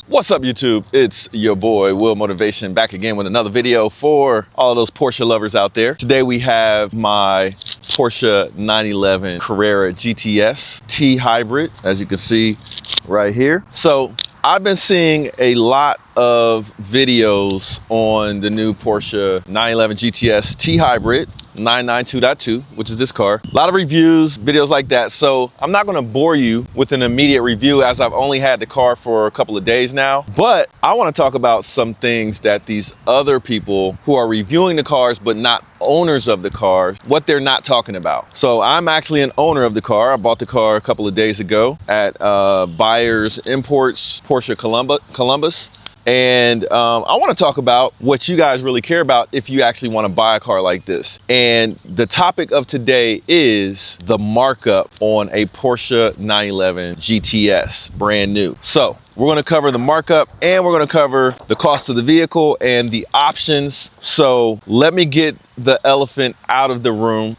What's up, YouTube? It's your boy Will Motivation back again with another video for all of those Porsche lovers out there. Today we have my Porsche 911 Carrera GTS T Hybrid, as you can see right here. So I've been seeing a lot of videos on the new Porsche 911 GTS T Hybrid 992.2, which is this car. A lot of reviews, videos like that. So I'm not gonna bore you with an immediate review as I've only had the car for a couple of days now, but I wanna talk about some things that these other people who are reviewing the cars but not owners of the cars, what they're not talking about. So I'm actually an owner of the car. I bought the car a couple of days ago at Buyers Imports, Porsche Columbus. And I want to talk about what you guys really care about if you actually want to buy a car like this. And the topic of today is the markup on a Porsche 911 GTS, brand new. So we're going to cover the markup and we're going to cover the cost of the vehicle and the options. So let me get the elephant out of the room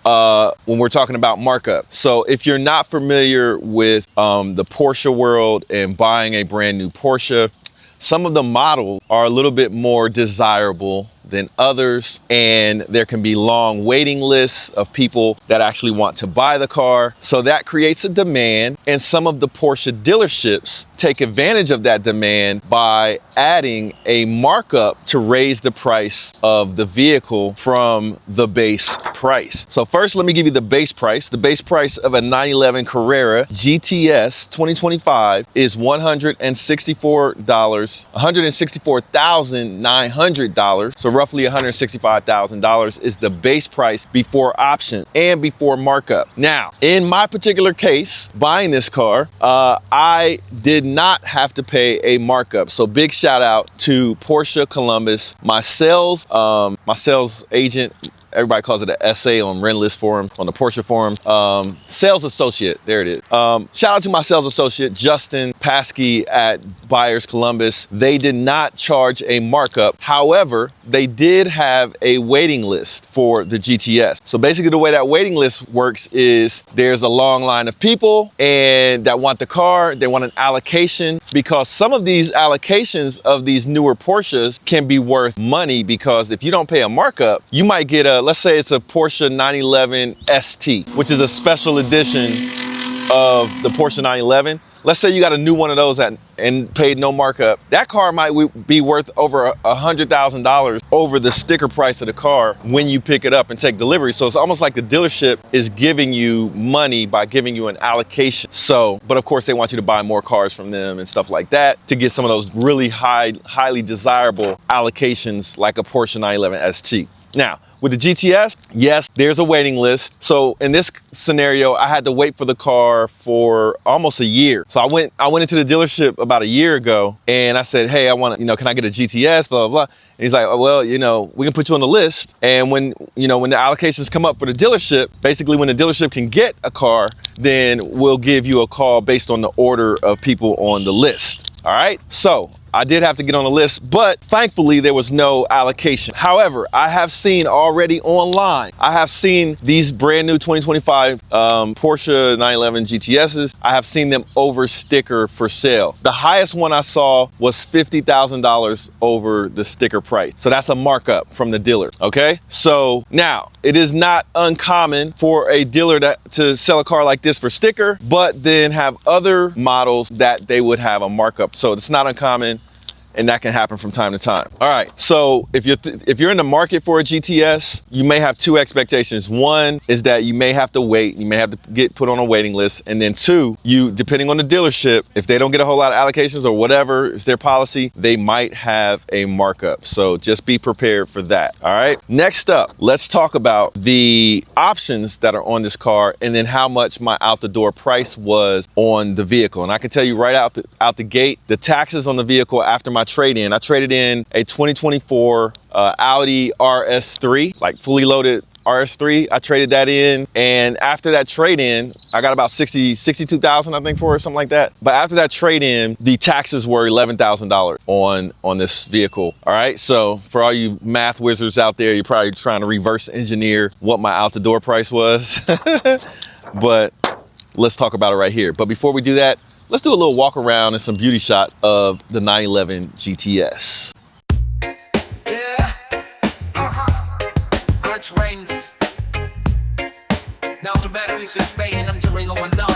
when we're talking about markup. So if you're not familiar with the Porsche world and buying a brand new Porsche, some of the models are a little bit more desirable than others, and there can be long waiting lists of people that actually want to buy the car. So that creates a demand, and some of the Porsche dealerships take advantage of that demand by adding a markup to raise the price of the vehicle from the base price. So first, let me give you the base price. The base price of a 911 Carrera GTS 2025 is $164,900. So roughly $165,000 is the base price before option and before markup. Now, in my particular case, buying this car, I did not have to pay a markup. So big shout out to Porsche Columbus, my sales agent. Everybody calls it an SA on Renlist forum, on the Porsche forum. Sales associate, there it is. Shout out to my sales associate, Justin Paskey at Buyers Columbus. They did not charge a markup. However, they did have a waiting list for the GTS. So basically the way that waiting list works is there's a long line of people and that want the car, they want an allocation, because some of these allocations of these newer Porsches can be worth money, because if you don't pay a markup, you might get let's say it's a Porsche 911 ST, which is a special edition of the Porsche 911. Let's say you got a new one of those and paid no markup. That car might be worth over $100,000 over the sticker price of the car when you pick it up and take delivery. So it's almost like the dealership is giving you money by giving you an allocation. So, but of course they want you to buy more cars from them and stuff like that to get some of those really highly desirable allocations like a Porsche 911 ST. Now, with the GTS, yes, there's a waiting list. So in this scenario, I had to wait for the car for almost a year. So I went into the dealership about a year ago and I said, hey, I want to, can I get a GTS, blah, blah, blah. And he's like, oh, well, we can put you on the list. And when the allocations come up for the dealership, basically when the dealership can get a car, then we'll give you a call based on the order of people on the list. All right. So I did have to get on the list, but thankfully there was no allocation. However, I have seen already online, I have seen these brand new 2025 Porsche 911 GTSs. I have seen them over sticker for sale. The highest one I saw was $50,000 over the sticker price. So that's a markup from the dealer, okay? So now, it is not uncommon for a dealer to sell a car like this for sticker, but then have other models that they would have a markup. So it's not uncommon, and that can happen from time to time. All right, so if you're in the market for a GTS, you may have two expectations. One is that you may have to wait, you may have to get put on a waiting list, and then two, depending on the dealership, if they don't get a whole lot of allocations or whatever is their policy, they might have a markup. So just be prepared for that. All right, next up, let's talk about the options that are on this car and then how much my out the door price was on the vehicle. And I can tell you right out the gate, the taxes on the vehicle after my trade-in. I traded in a 2024 Audi RS3, like fully loaded RS3. I traded that in, and after that trade-in, I got about 62,000, I think, for it, something like that. But after that trade-in, the taxes were $11,000 on this vehicle. All right, so for all you math wizards out there, you're probably trying to reverse engineer what my out the door price was. But let's talk about it right here. But before we do that, let's do a little walk around and some beauty shots of the 911 GTS. Yeah, Arch Reigns. Now the batteries is fading, I'm doing on none.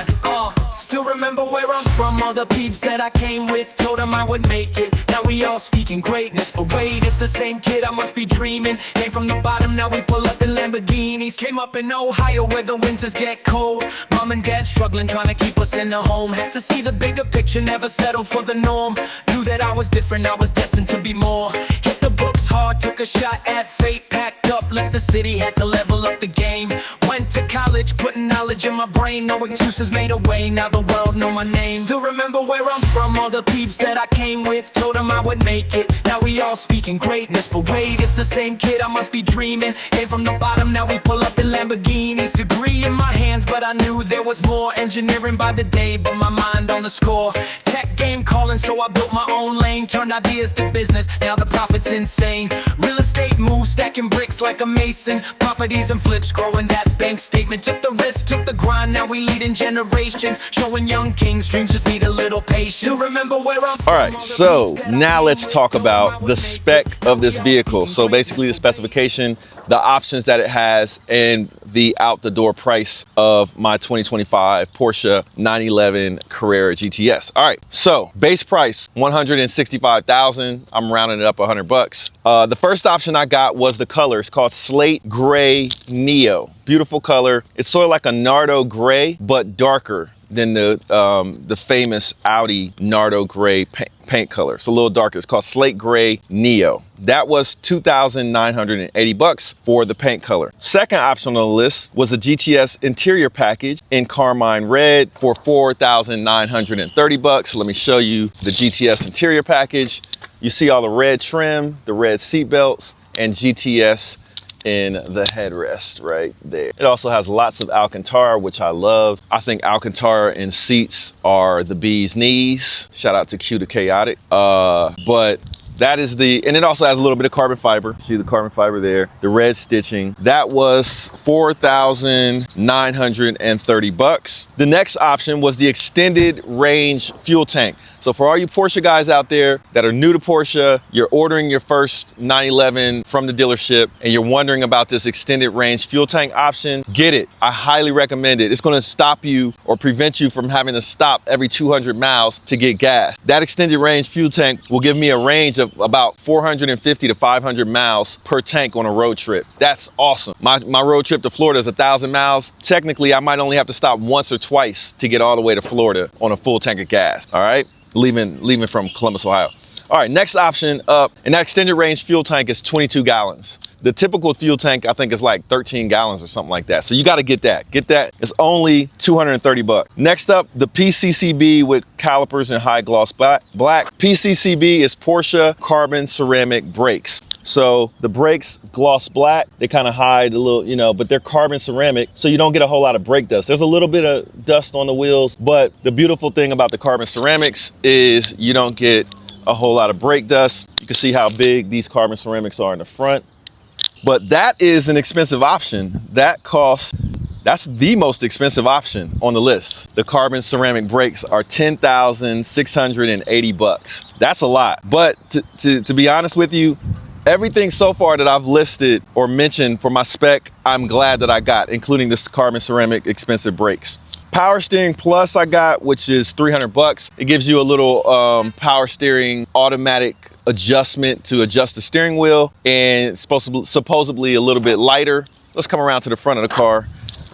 Still remember where I'm from, all the peeps that I came with. Told them I would make it, now we all speaking greatness. But wait, it's the same kid, I must be dreaming. Came from the bottom, now we pull up in Lamborghinis. Came up in Ohio where the winters get cold. Mom and dad struggling, trying to keep us in the home. Had to see the bigger picture, never settled for the norm. Knew that I was different, I was destined to be more. Hit the books hard, took a shot at fate. Packed up, left the city, had to level up the game. Went to college, putting knowledge in my brain. No excuses, made a way, now the world know my name. Still remember where I'm from, all the peeps that I came with. Told them I would make it, now we all speaking greatness. But wait, it's the same kid, I must be dreaming. Came from the bottom, now we pull up in Lamborghinis. Degree in my hands, but I knew there was more. Engineering by the day, but my mind on the score. Tech game calling, so I built my own lane. Turned ideas to business, now the profit's insane. Real estate moves, stacking bricks like a mason. Properties and flips, growing that bank statement. Took the risk, took the grind, now we leading generations. Showing young kings, dreams just need a little patience. Still remember where I'm from. All right, so now let's talk about the spec of this vehicle. So basically the specification, the options that it has, and the out-the-door price of my 2025 Porsche 911 Carrera GTS. All right, so base price, $165,000. I'm rounding it up $100. The first option I got was the color. It's called Slate Gray Neo. Beautiful color. It's sort of like a Nardo gray, but darker than the famous Audi Nardo gray paint color. It's a little darker. It's called Slate Gray Neo. That was $2,980 for the paint color. Second option on the list was a GTS interior package in carmine red for $4,930. Let me show you the GTS interior package. You see all the red trim, the red seat belts, and GTS in the headrest right there. It also has lots of Alcantara, which I love. I think Alcantara in seats are the bee's knees. Shout out to Q to Chaotic. But that is and it also has a little bit of carbon fiber. See the carbon fiber there, the red stitching. That was $4,930. The next option was the extended range fuel tank. So for all you Porsche guys out there that are new to Porsche, you're ordering your first 911 from the dealership and you're wondering about this extended range fuel tank option, get it. I highly recommend it. It's gonna stop you or prevent you from having to stop every 200 miles to get gas. That extended range fuel tank will give me a range of about 450 to 500 miles per tank on a road trip. That's awesome. My road trip to Florida is 1,000 miles. Technically, I might only have to stop once or twice to get all the way to Florida on a full tank of gas, all right? Leaving from Columbus, Ohio. All right, next option up, and that extended range fuel tank is 22 gallons. The typical fuel tank, I think, is like 13 gallons or something like that. So you gotta get that. Get that, it's only $230. Next up, the PCCB with calipers in high gloss black. PCCB is Porsche carbon ceramic brakes. So the brakes gloss black, they kind of hide a little, but they're carbon ceramic, so you don't get a whole lot of brake dust. There's a little bit of dust on the wheels, but the beautiful thing about the carbon ceramics is you don't get a whole lot of brake dust. You can see how big these carbon ceramics are in the front. But that is an expensive option. That's the most expensive option on the list. The carbon ceramic brakes are $10,680. That's a lot. But to be honest with you, everything so far that I've listed or mentioned for my spec, I'm glad that I got, including this carbon ceramic expensive brakes. Power steering plus I got, which is $300. It gives you a little power steering automatic adjustment to adjust the steering wheel, and supposedly a little bit lighter. Let's come around to the front of the car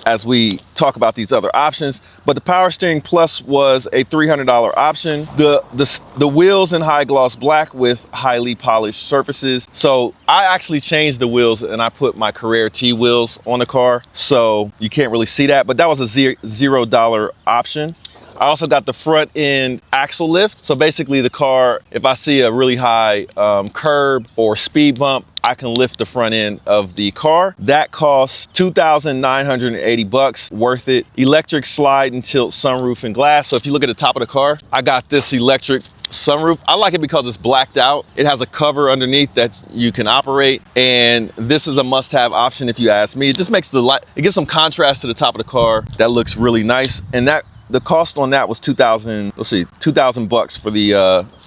as we talk about these other options. But the power steering plus was a $300 option. The wheels in high gloss black with highly polished surfaces. So I actually changed the wheels and I put my Carrera T wheels on the car, so you can't really see that, but that was a $0 option. I also got the front end axle lift. So basically the car, if I see a really high curb or speed bump, I can lift the front end of the car. That costs $2,980, worth it. Electric slide and tilt sunroof and glass. So if you look at the top of the car, I got this electric sunroof. I like it because it's blacked out. It has a cover underneath that you can operate, and this is a must-have option if you ask me. It just makes it gives some contrast to the top of the car. That looks really nice, and that the cost on that was 2,000. Let's see, 2,000 bucks for the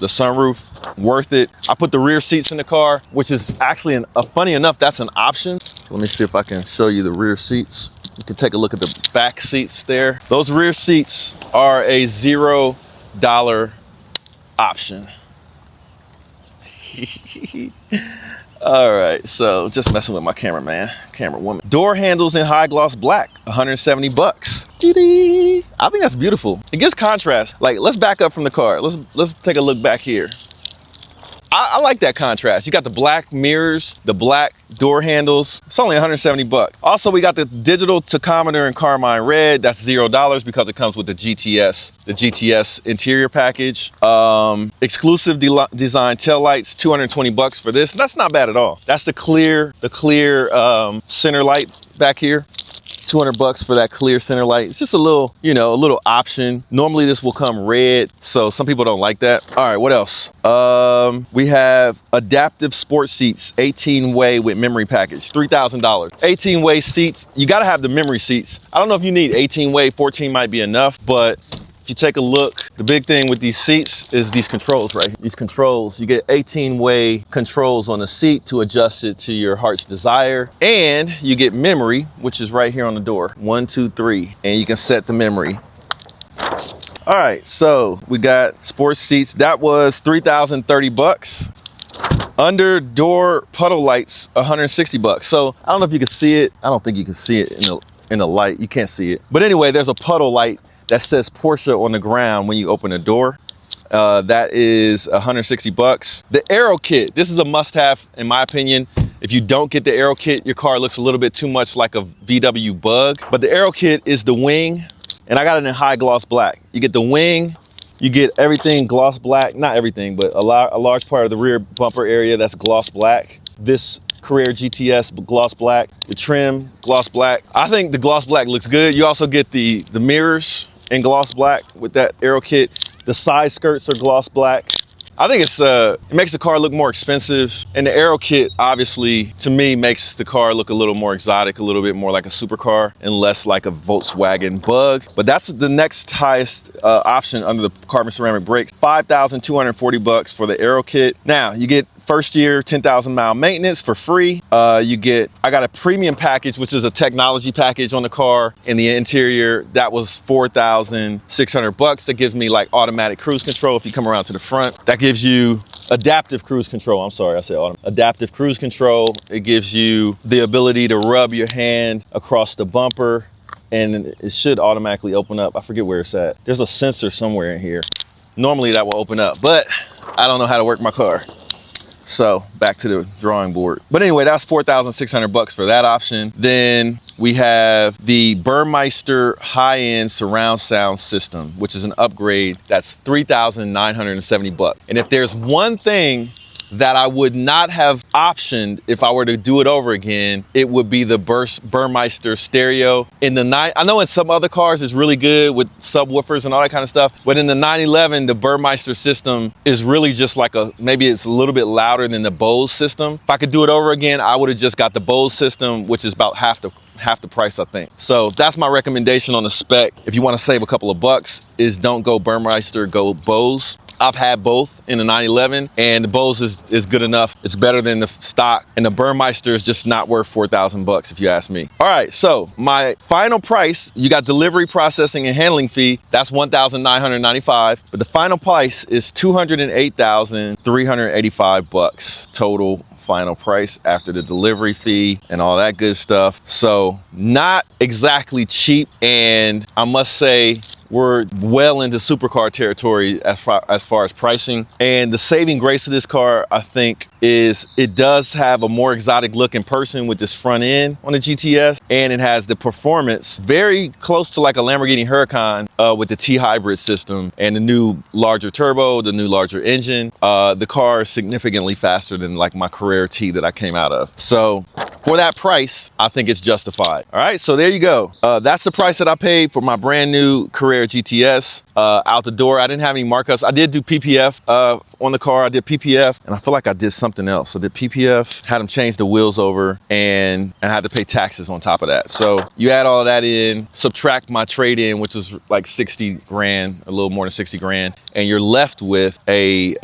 sunroof. Worth it. I put the rear seats in the car, which is actually funny enough, that's an option. So let me see if I can show you the rear seats. You can take a look at the back seats there. Those rear seats are a $0 option. All right, so just messing with my camera woman. Door handles in high gloss black, 170 bucks. I think that's beautiful. It gives contrast. Like, let's back up from the car. Let's take a look back here. I like that contrast. You got the black mirrors, the black door handles. It's only 170 bucks. Also, we got the digital tachometer in carmine red. That's $0 because it comes with the GTS interior package. Exclusive design taillights, 220 bucks for this. That's not bad at all. That's the clear center light back here. 200 bucks for that clear center light. It's just a little, a little option. Normally this will come red, so some people don't like that. All right, what else? We have adaptive sports seats, 18-way with memory package, $3,000. 18-way seats, you gotta have the memory seats. I don't know if you need 18-way, 14 might be enough, but if you take a look, the big thing with these seats is these controls, right? These controls, you get 18-way controls on the seat to adjust it to your heart's desire. And you get memory, which is right here on the door. 1, 2, 3, and you can set the memory. All right, so we got sports seats. That was 3,030 bucks. Under door puddle lights, 160 bucks. So I don't know if you can see it. I don't think you can see it in the light. You can't see it. But anyway, there's a puddle light that says Porsche on the ground when you open the door. That is 160 bucks. The aero kit, this is a must-have in my opinion. If you don't get the aero kit, your car looks a little bit too much like a VW Bug. But the aero kit is the wing, and I got it in high gloss black. You get the wing, you get everything gloss black, not everything, but a large part of the rear bumper area that's gloss black. This Carrera GTS gloss black, the trim gloss black. I think the gloss black looks good. You also get the mirrors in gloss black with that aero kit. The side skirts are gloss black. I think it makes the car look more expensive, and the aero kit obviously to me makes the car look a little more exotic, a little bit more like a supercar and less like a Volkswagen Bug. But that's the next highest option under the carbon ceramic brakes. 5,240 bucks for the aero kit. Now you get first year 10,000 mile maintenance for free. I got a premium package, which is a technology package on the car in the interior. That was 4,600 bucks. That gives me like automatic cruise control if you come around to the front. That gives you adaptive cruise control. I'm sorry, I said automatic. Adaptive cruise control. It gives you the ability to rub your hand across the bumper and it should automatically open up. I forget where it's at. There's a sensor somewhere in here. Normally that will open up, but I don't know how to work my car. So back to the drawing board. But anyway, that's 4,600 bucks for that option. Then we have the Burmeister high-end surround sound system, which is an upgrade. That's 3,970 bucks. And if there's one thing that I would not have optioned if I were to do it over again, it would be the Burmeister stereo. I know in some other cars it's really good with subwoofers and all that kind of stuff, but in the 911, the Burmeister system is really just like maybe it's a little bit louder than the Bose system. If I could do it over again, I would have just got the Bose system, which is about half the price, I think. So that's my recommendation on the spec. If you want to save a couple of bucks, is don't go Burmeister, go Bose. I've had both in the 911, and the Bose is good enough. It's better than the stock, and the Burmeister is just not worth 4,000 bucks if you ask me. All right, so my final price, you got delivery, processing, and handling fee. That's 1,995, but the final price is 208,385 bucks total final price after the delivery fee and all that good stuff. So not exactly cheap, and I must say we're well into supercar territory as far as pricing. And the saving grace of this car, I think, is it does have a more exotic look in person with this front end on the GTS, and it has the performance very close to like a Lamborghini Huracan with the T-Hybrid system and the new larger turbo, the new larger engine. The car is significantly faster than like my Carrera rarity that I came out of. So for that price, I think it's justified. All right, so there you go. That's the price that I paid for my brand new Carrera GTS out the door. I didn't have any markups. I did do PPF on the car. I did PPF, and I feel like I did something else. I did PPF, had them change the wheels over, and I had to pay taxes on top of that. So you add all of that in, subtract my trade-in, which was like 60 grand, a little more than 60 grand, and you're left with a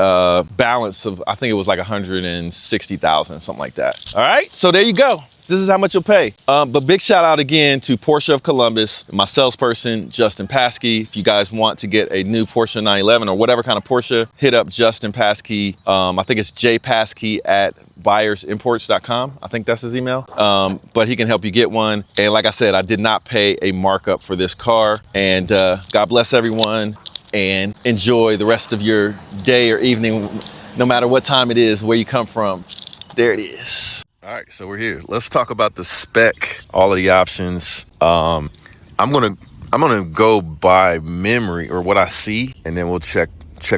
balance of, I think it was like 160,000, something like that. All right, so there you go. This is how much you'll pay. But big shout out again to Porsche of Columbus, my salesperson, Justin Paskey. If you guys want to get a new Porsche 911 or whatever kind of Porsche, hit up Justin Paskey. I think it's jpaskey@buyersimports.com. I think that's his email. But he can help you get one. And like I said, I did not pay a markup for this car. And God bless everyone, and enjoy the rest of your day or evening, no matter what time it is, where you come from. There it is. All right, so we're here. Let's talk about the spec, all of the options. I'm gonna go by memory or what I see, and then we'll check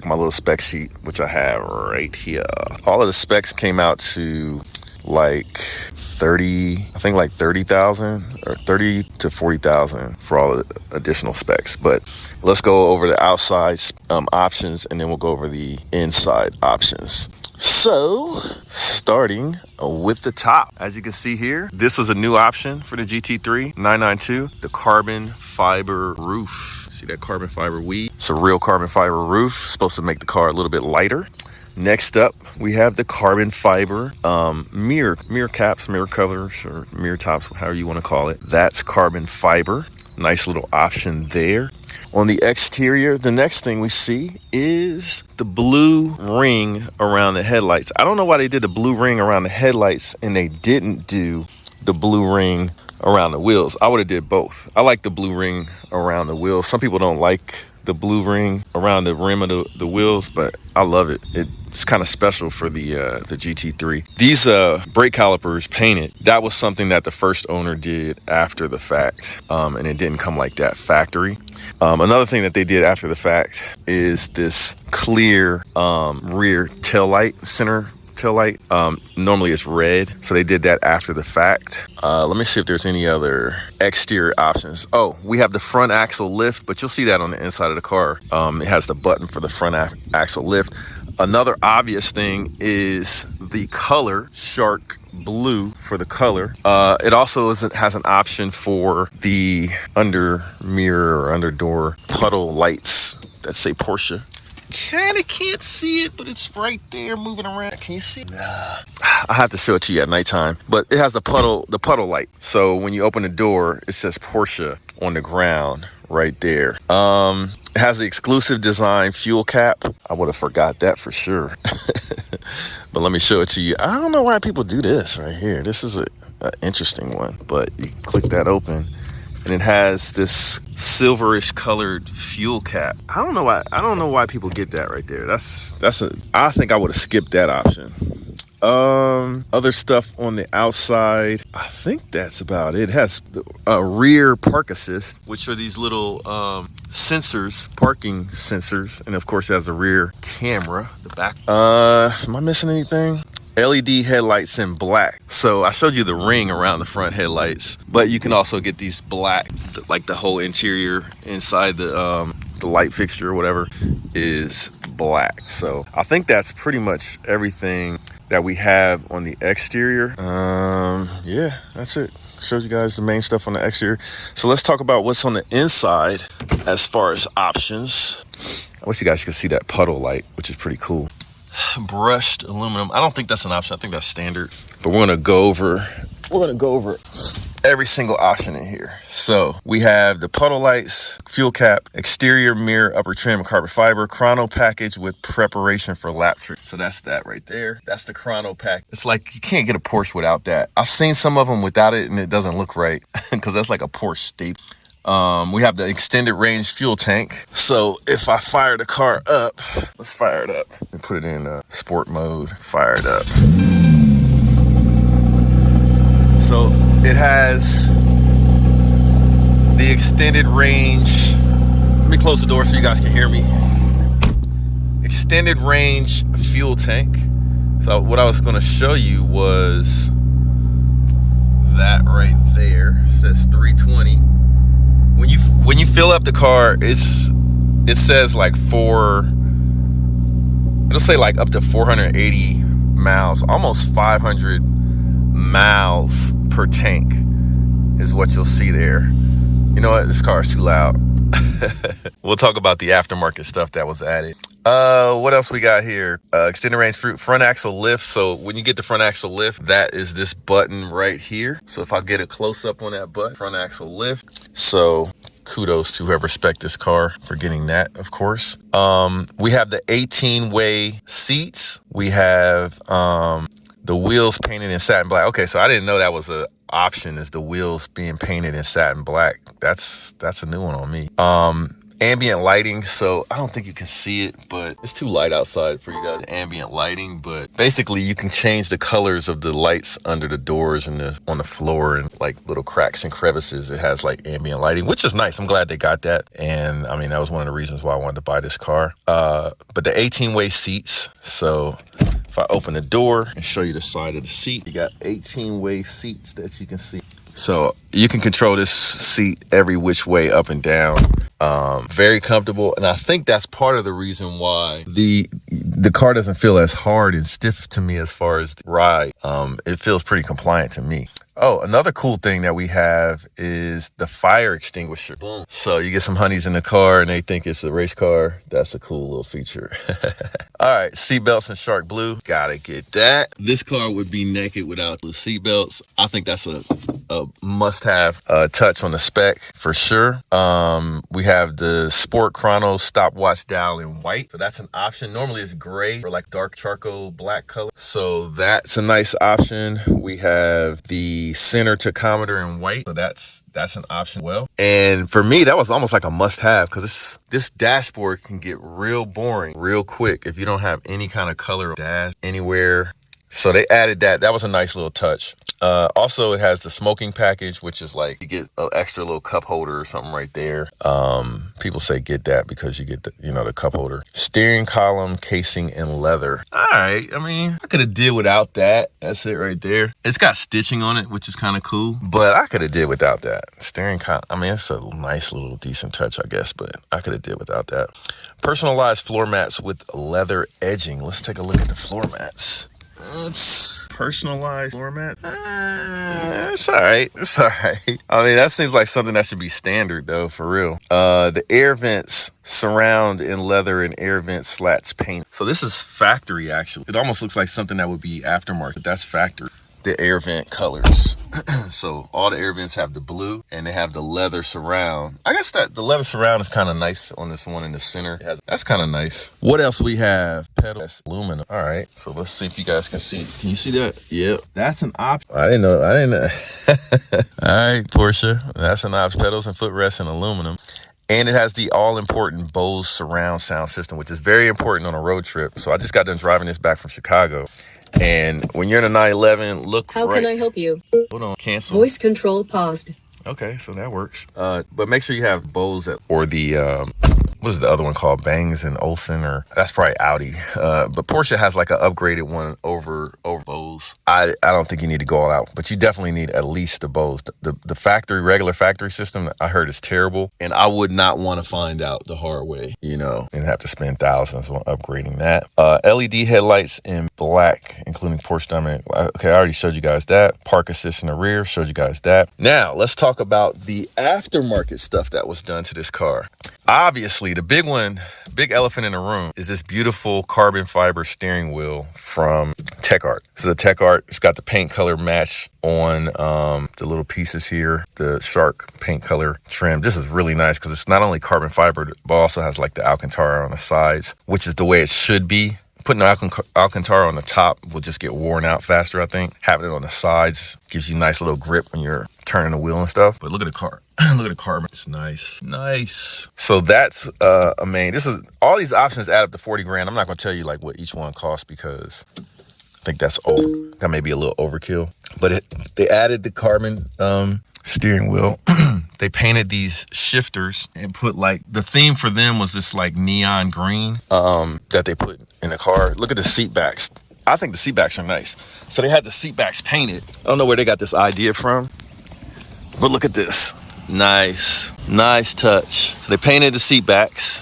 my little spec sheet, which I have right here. All of the specs came out to like 30,000 or 30 to 40,000 for all the additional specs. But let's go over the outside options, and then we'll go over the inside options. So, starting with the top, as you can see here, this was a new option for the GT3 992, the carbon fiber roof. See that carbon fiber weave? It's a real carbon fiber roof, supposed to make the car a little bit lighter. Next up, we have the carbon fiber mirror caps, mirror covers, or mirror tops, however you want to call it. That's carbon fiber. Nice little option there. On the exterior, the next thing we see is the blue ring around the headlights. I don't know why they did the blue ring around the headlights and they didn't do the blue ring around the wheels. I would have did both. I like the blue ring around the wheels. Some people don't like the blue ring around the rim of the wheels, but I love it. It's kind of special for the GT3. These brake calipers painted, that was something that the first owner did after the fact, and it didn't come like that factory. Another thing that they did after the fact is this clear rear tail light, center tail light. Normally it's red, so they did that after the fact. Let me see if there's any other exterior options. Oh, we have the front axle lift, but you'll see that on the inside of the car. It has the button for the front axle lift. Another obvious thing is the color, shark blue for the color. It also has an option for the under mirror or under door puddle lights that say Porsche. Kinda can't see it, but it's right there moving around. Can you see it? Nah. I have to show it to you at nighttime. But it has the puddle light. So when you open the door, it says Porsche on the ground right there. It has the exclusive design fuel cap. I would have forgot that for sure. But let me show it to you. I don't know why people do this right here. This is an interesting one. But you click that open, and it has this silverish colored fuel cap. I don't know why people get that right there. I think I would have skipped that option. Other stuff on the outside, I think that's about it. It has a rear park assist, which are these little sensors, parking sensors, and of course it has a rear camera, the back. Am I missing anything? LED headlights in black. So I showed you the ring around the front headlights, but you can also get these black, like the whole interior inside the light fixture or whatever is black. So I think that's pretty much everything that we have on the exterior. Yeah, that's it. Shows you guys the main stuff on the exterior. So let's talk about what's on the inside as far as options. I wish you guys could see that puddle light, which is pretty cool. Brushed aluminum. I don't think that's an option. I think that's standard. But we're gonna go over every single option in here. So we have the puddle lights, fuel cap, exterior mirror, upper trim, carbon fiber, chrono package with preparation for lap trip. So that's that right there. That's the chrono pack. It's like you can't get a Porsche without that. I've seen some of them without it and it doesn't look right because that's like a Porsche staple. We have the extended range fuel tank. So if I fire the car up, let's fire it up and put it in sport mode, fire it up. So it has the extended range. Let me close the door so you guys can hear me. Extended range fuel tank. So what I was going to show you was that right there. It says 320. When you fill up the car, it says like it'll say like up to 480 miles, almost 500 miles per tank is what you'll see there. You know what? This car is too loud. We'll talk about the aftermarket stuff that was added. What else we got here? Extended range front axle lift. So when you get the front axle lift, that is this button right here. So if I get a close up on that button, front axle lift. So kudos to whoever spec'd this car for getting that, of course. We have the 18-way seats. We have the wheels painted in satin black. Okay, so I didn't know that was a option, is the wheels being painted in satin black. That's a new one on me. Ambient lighting, so I don't think you can see it, but it's too light outside for you guys. Ambient lighting, but basically you can change the colors of the lights under the doors and on the floor, and like little cracks and crevices. It has like ambient lighting, which is nice. I'm glad they got that, and I mean that was one of the reasons why I wanted to buy this car. But the 18-way seats, so if I open the door and show you the side of the seat, you got 18-way seats that you can see. So you can control this seat every which way, up and down. Very comfortable, and I think that's part of the reason why the car doesn't feel as hard and stiff to me as far as the ride. It feels pretty compliant to me. Oh, another cool thing that we have is the fire extinguisher. Boom. So you get some honeys in the car and they think it's a race car. That's a cool little feature. All right, seatbelts in shark blue. Gotta get that. This car would be naked without the seatbelts. I think that's a must-have touch on the spec for sure. We have the Sport Chrono stopwatch dial in white. So that's an option. Normally it's gray or like dark charcoal black color. So that's a nice option. We have the center tachometer in white. So that's an option as well. And for me, that was almost like a must-have, because this dashboard can get real boring real quick if you don't have any kind of color dash anywhere. So they added that. That was a nice little touch. Also, it has the smoking package, which is like you get an extra little cup holder or something right there. People say get that because you get the cup holder. Steering column casing in leather. All right, I mean, I could have did without that. That's it right there. It's got stitching on it, which is kind of cool, but I could have did without that. Steering column, I mean, it's a nice little decent touch, I guess, but I could have did without that. Personalized floor mats with leather edging. Let's take a look at the floor mats. It's personalized floor mat. It's all right. It's all right. I mean, that seems like something that should be standard, though, for real. The air vents surround in leather and air vent slats paint. So this is factory, actually. It almost looks like something that would be aftermarket. That's factory. The air vent colors. So all the air vents have the blue and they have the leather surround. I guess that the leather surround is kind of nice on this one in the center. That's kind of nice. What else we have? Pedals, aluminum. All right, so let's see if you guys can see. Can you see that? Yep, that's an option. I didn't know. All right, Porsche, that's an option. Pedals and footrest in aluminum. And it has the all-important Bose surround sound system, which is very important on a road trip. So I just got done driving this back from Chicago. And when you're in a 911, look How can I help you? Hold on, cancel. Voice control paused. Okay, so that works. But make sure you have Bose or the what is the other one called? Bangs and Olufsen, or that's probably Audi. But Porsche has like an upgraded one over Bose. I don't think you need to go all out, but you definitely need at least the Bose. The regular factory system I heard is terrible, and I would not want to find out the hard way, and have to spend thousands on upgrading that. LED headlights in black, including Porsche Diamond. Okay, I already showed you guys that. Park assist in the rear, showed you guys that. Now let's talk about the aftermarket stuff that was done to this car. Obviously, the big elephant in the room is this beautiful carbon fiber steering wheel from Tech Art. This is a Tech Art. It's got the paint color match on the little pieces here, the shark paint color trim. This is really nice because it's not only carbon fiber, but also has like the Alcantara on the sides, which is the way it should be. Putting Alcantara on the top will just get worn out faster, I think. Having it on the sides gives you a nice little grip when you're turning the wheel and stuff. But look at the car. Look at the carbon. It's nice. Nice. So that's all these options add up to 40 grand. I'm not gonna tell you like what each one costs because I think that may be a little overkill. But they added the carbon steering wheel. They painted these shifters and put like the theme for them was this like neon green that they put in the car. Look at the seat backs. I think the seat backs are nice. So they had the seat backs painted. I don't know where they got this idea from, but look at this. Nice touch. So they painted the seat backs.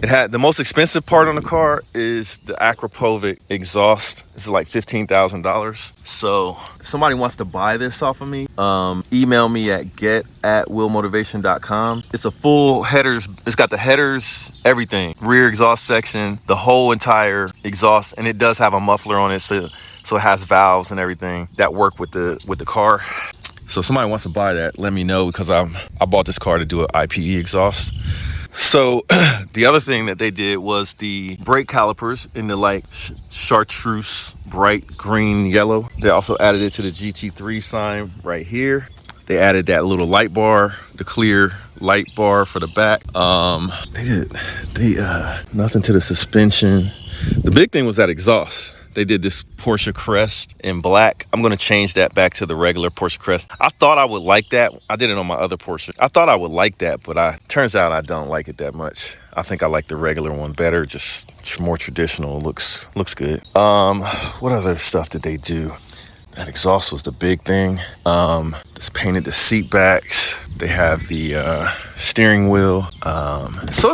It had the most expensive part on the car is the Akrapovic exhaust. This is like $15,000. So if somebody wants to buy this off of me, email me at get@willmotivation.com. It's a full headers. It's got the headers, everything, rear exhaust section, the whole entire exhaust, and it does have a muffler on it, so it has valves and everything that work with the car. So if somebody wants to buy that, let me know, because I bought this car to do an IPE exhaust. So the other thing that they did was the brake calipers in the like chartreuse bright green yellow. They also added it to the GT3 sign right here. They added that little light bar, the clear light bar for the back. They nothing to the suspension. The big thing was that exhaust. They did this Porsche crest in black. I'm gonna change that back to the regular Porsche crest. I thought I would like that. I did it on my other Porsche. I thought I would like that, but turns out I don't like it that much. I think I like the regular one better, just more traditional. Looks good. What other stuff did they do? That exhaust was the big thing. Just painted the seat backs. They have the steering wheel. So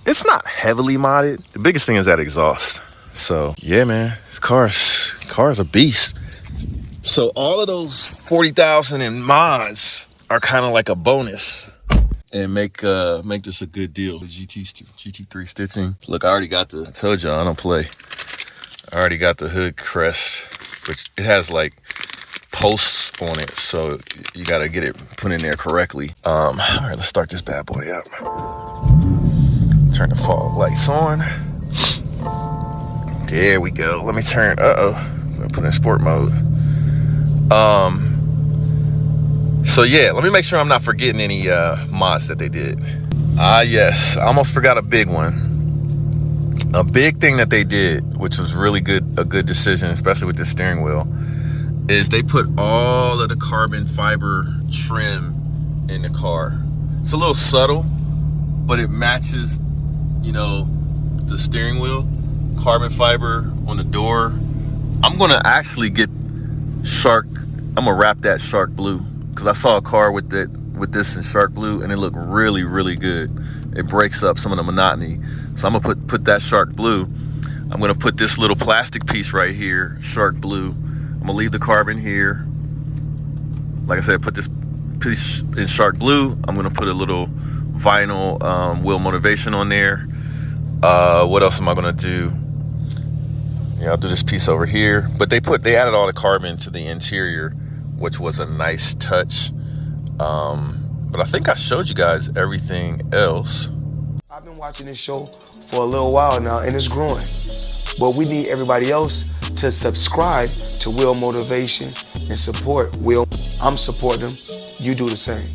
it's not heavily modded. The biggest thing is that exhaust. So yeah, man, this car's a beast. So all of those 40,000 in mods are kind of like a bonus and make this a good deal. The GT3 stitching. Look, I told y'all I don't play. I already got the hood crest, which it has like posts on it, so you gotta get it put in there correctly. All right, let's start this bad boy up. Turn the fog lights on. There we go. Let me turn. I'm gonna put it in sport mode. So yeah, let me make sure I'm not forgetting any mods that they did. Yes, I almost forgot a big one. A big thing that they did, which was really a good decision, especially with the steering wheel, is they put all of the carbon fiber trim in the car. It's a little subtle, but it matches, the steering wheel. Carbon fiber on the door. I'm gonna actually get I'm gonna wrap that shark blue, because I saw a car with this in shark blue and it looked really, really good. It breaks up some of the monotony. So I'm gonna put that shark blue. I'm gonna put this little plastic piece right here, shark blue. I'm gonna leave the carbon here. Like I said, put this piece in shark blue. I'm gonna put a little vinyl Will Motivation on there. What else am I gonna do? Yeah, I'll do this piece over here. But they added all the carbon to the interior, which was a nice touch. But I think I showed you guys everything else. I've been watching this show for a little while now, and it's growing. But we need everybody else to subscribe to Will Motivation and support Will. I'm supporting them. You do the same.